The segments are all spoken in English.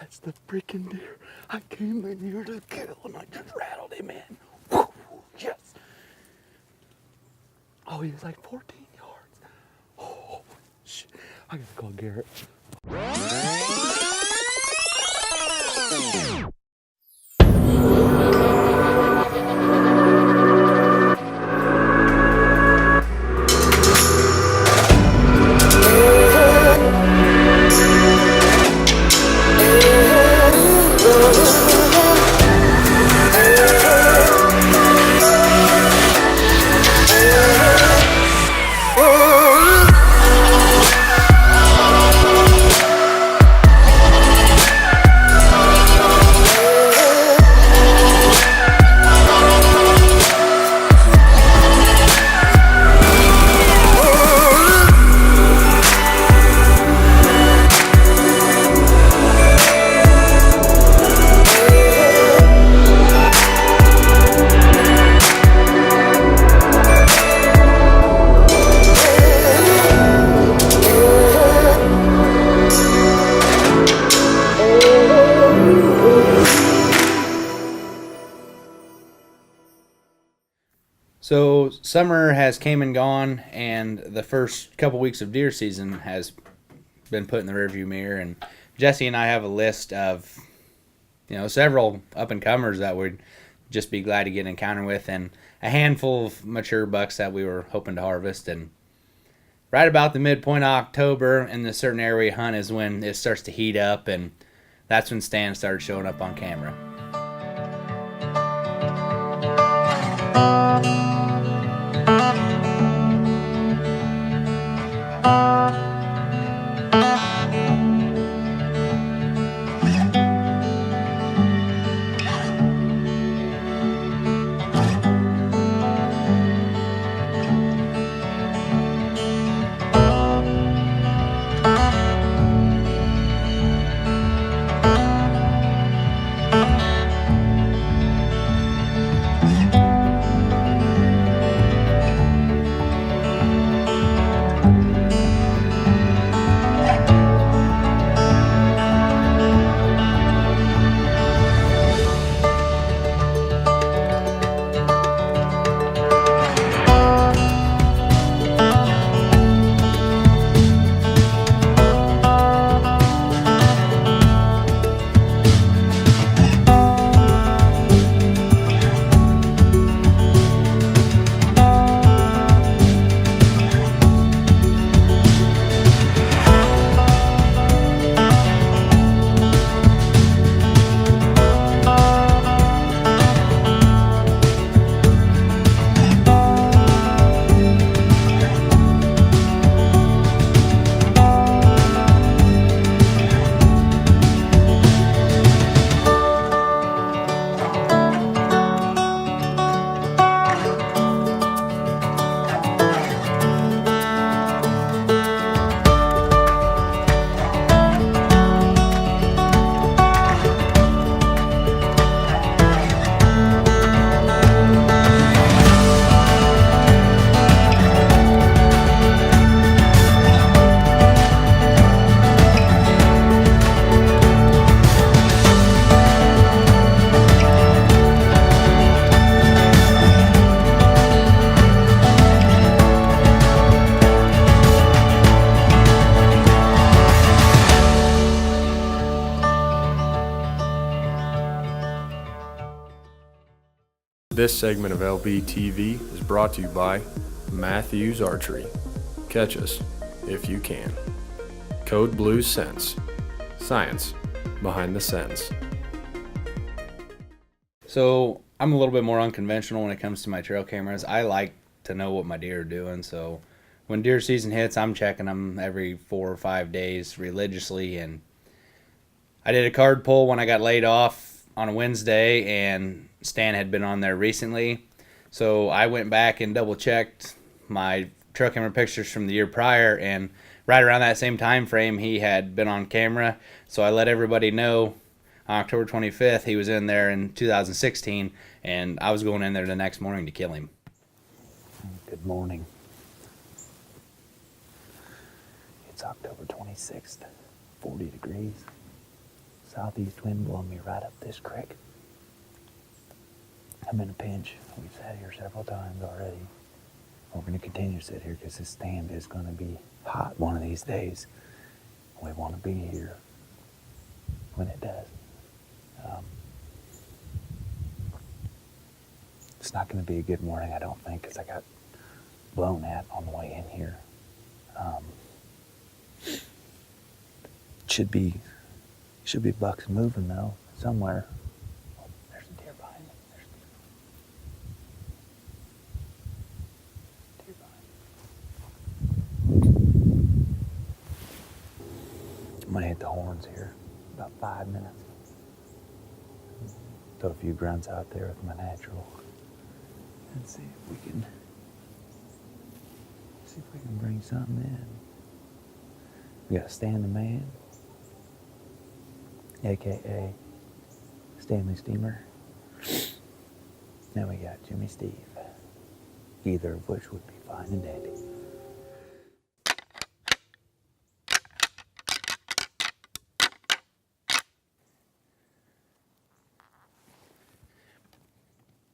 That's the freaking deer I came in here to kill, and I just rattled him in. Woo, yes. Oh, he was like 14 yards. Oh, shit. I gotta call Garrett. So summer has came and gone, and the first couple weeks of deer season has been put in the rearview mirror. And Jesse and I have a list of, several up and comers that we'd just be glad to get an encounter with, and a handful of mature bucks that we were hoping to harvest. And right about the midpoint of October in the certain area we hunt is when it starts to heat up, and that's when Stan started showing up on camera. This segment of LBTV is brought to you by Matthews Archery. Catch us if you can. Code Blue Sense. Science behind the sense. So I'm a little bit more unconventional when it comes to my trail cameras. I like to know what my deer are doing. So when deer season hits, I'm checking them every 4 or 5 days religiously. And I did a card pull when I got laid off on a Wednesday, and Stan had been on there recently. So I went back and double checked my trail camera pictures from the year prior, and right around that same time frame he had been on camera. So I let everybody know on October 25th he was in there in 2016, and I was going in there the next morning to kill him. Good morning. It's October 26th, 40 degrees, southeast wind blowing me right up this creek. I'm in a pinch. We've sat here several times already. We're going to continue to sit here because this stand is going to be hot one of these days. We want to be here when it does. It's not going to be a good morning, I don't think, because I got blown at on the way in here. Should be bucks moving though somewhere. Oh, there's a deer behind me. Deer behind me. I'm gonna hit the horns here. About 5 minutes. Throw a few grunts out there with my natural. And see if we can bring something in. We got Stan the Man, aka Stanley Steamer. Now we got Jimmy Steve. Either of which would be fine and dandy.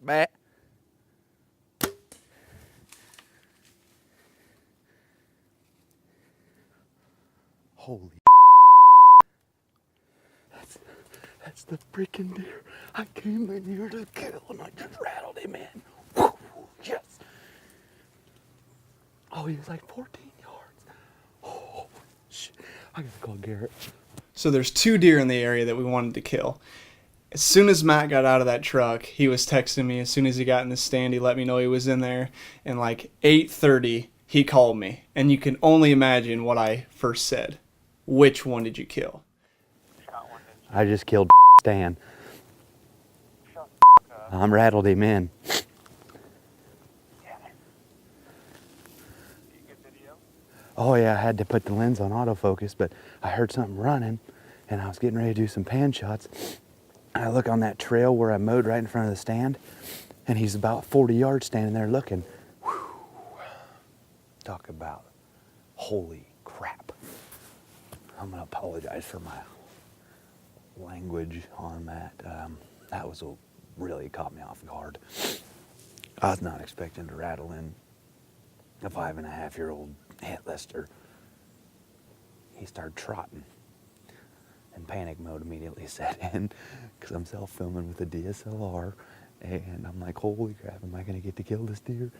Bat. Holy that's the freaking deer I came in here to kill, and I just rattled him in. Woo, yes. Oh, he was like 14 yards. Oh, shit. I gotta call Garrett. So there's 2 deer in the area that we wanted to kill. As soon as Matt got out of that truck, he was texting me. As soon as he got in the stand, he let me know he was in there. And like 8:30, he called me. And you can only imagine what I first said. Which one did you kill? I just killed Stan. I'm rattled him in. Oh yeah, I had to put the lens on autofocus, but I heard something running and I was getting ready to do some pan shots. And I look on that trail where I mowed right in front of the stand, and he's about 40 yards standing there looking. Whew. Talk about holy crap. I'm gonna apologize for my language on that. That was what really caught me off guard. I was not expecting to rattle in a 5.5-year-old hit lister. He started trotting, and panic mode immediately set in because I'm self-filming with a DSLR, and I'm like, holy crap, am I gonna get to kill this deer?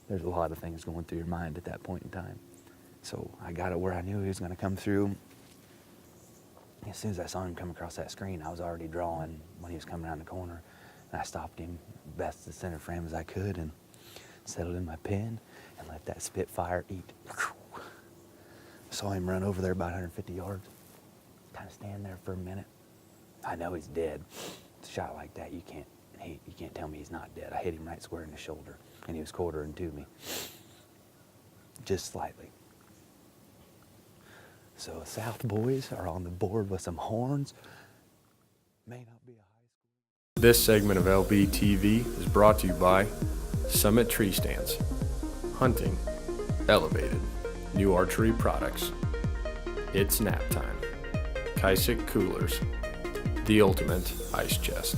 There's a lot of things going through your mind at that point in time. So I got it where I knew he was gonna come through. As soon as I saw him come across that screen, I was already drawing when he was coming around the corner, and I stopped him best to center frame as I could and settled in my pen and let that Spitfire eat. Saw him run over there about 150 yards. Kind of stand there for a minute. I know he's dead. It's a shot like that, you can't tell me he's not dead. I hit him right square in the shoulder, and he was quartering to me, just slightly. So South boys are on the board with some horns. May not be a high school. This segment of LBTV is brought to you by Summit Tree Stands, Hunting, Elevated, New Archery Products, It's Nap Time, Kaisik Coolers, The Ultimate Ice Chest.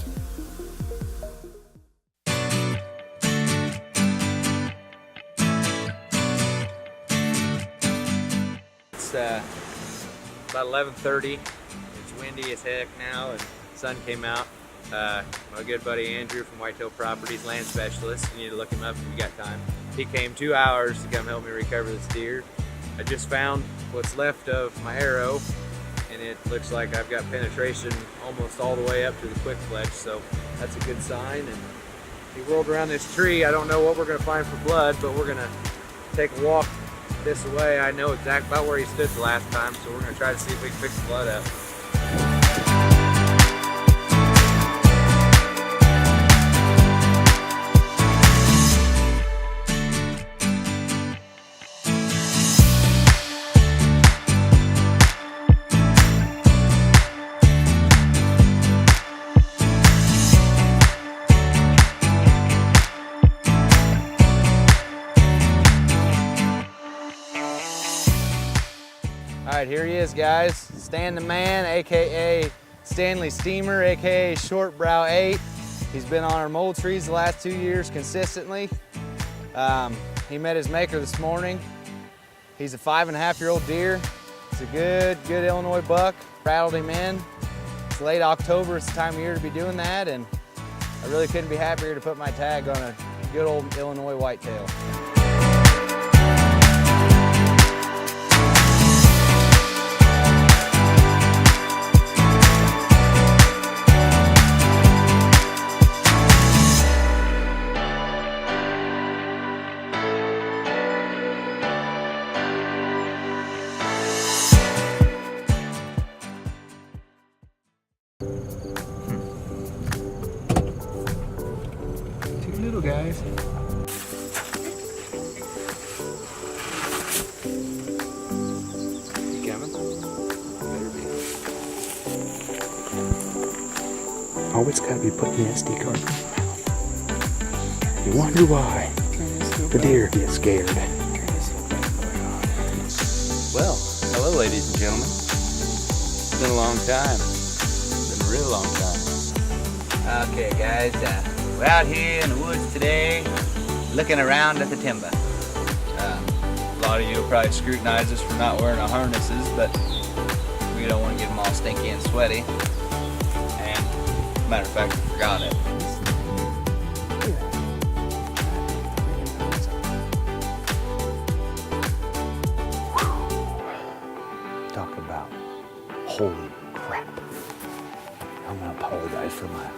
It's about 11:30. It's windy as heck now, and the sun came out. My good buddy Andrew from Whitetail Properties, land specialist. You need to look him up if you got time. He came 2 hours to come help me recover this deer. I just found what's left of my arrow, and it looks like I've got penetration almost all the way up to the quick fletch, so that's a good sign. And he rolled around this tree. I don't know what we're gonna find for blood, but we're gonna take a walk this way. I know exactly about where he stood the last time, so we're gonna try to see if we can fix the blood up. All right, here he is, guys. Stan the Man, AKA Stanley Steamer, aka Short Brow 8. He's been on our mole trees the last 2 years consistently. He met his maker this morning. He's a 5.5-year-old deer. It's a good Illinois buck. Rattled him in. It's late October, it's the time of year to be doing that, and I really couldn't be happier to put my tag on a good old Illinois whitetail. Little guys. You coming? Better be. Always gotta be putting the SD card in your mouth. You wonder why the deer get scared. Well, hello ladies and gentlemen. It's been a long time. It's been a real long time. Okay guys, we're out here in the woods today looking around at the timber. A lot of you will probably scrutinize us for not wearing our harnesses, but we don't want to get them all stinky and sweaty. And, matter of fact, we forgot it. Talk about holy crap. I'm gonna apologize for my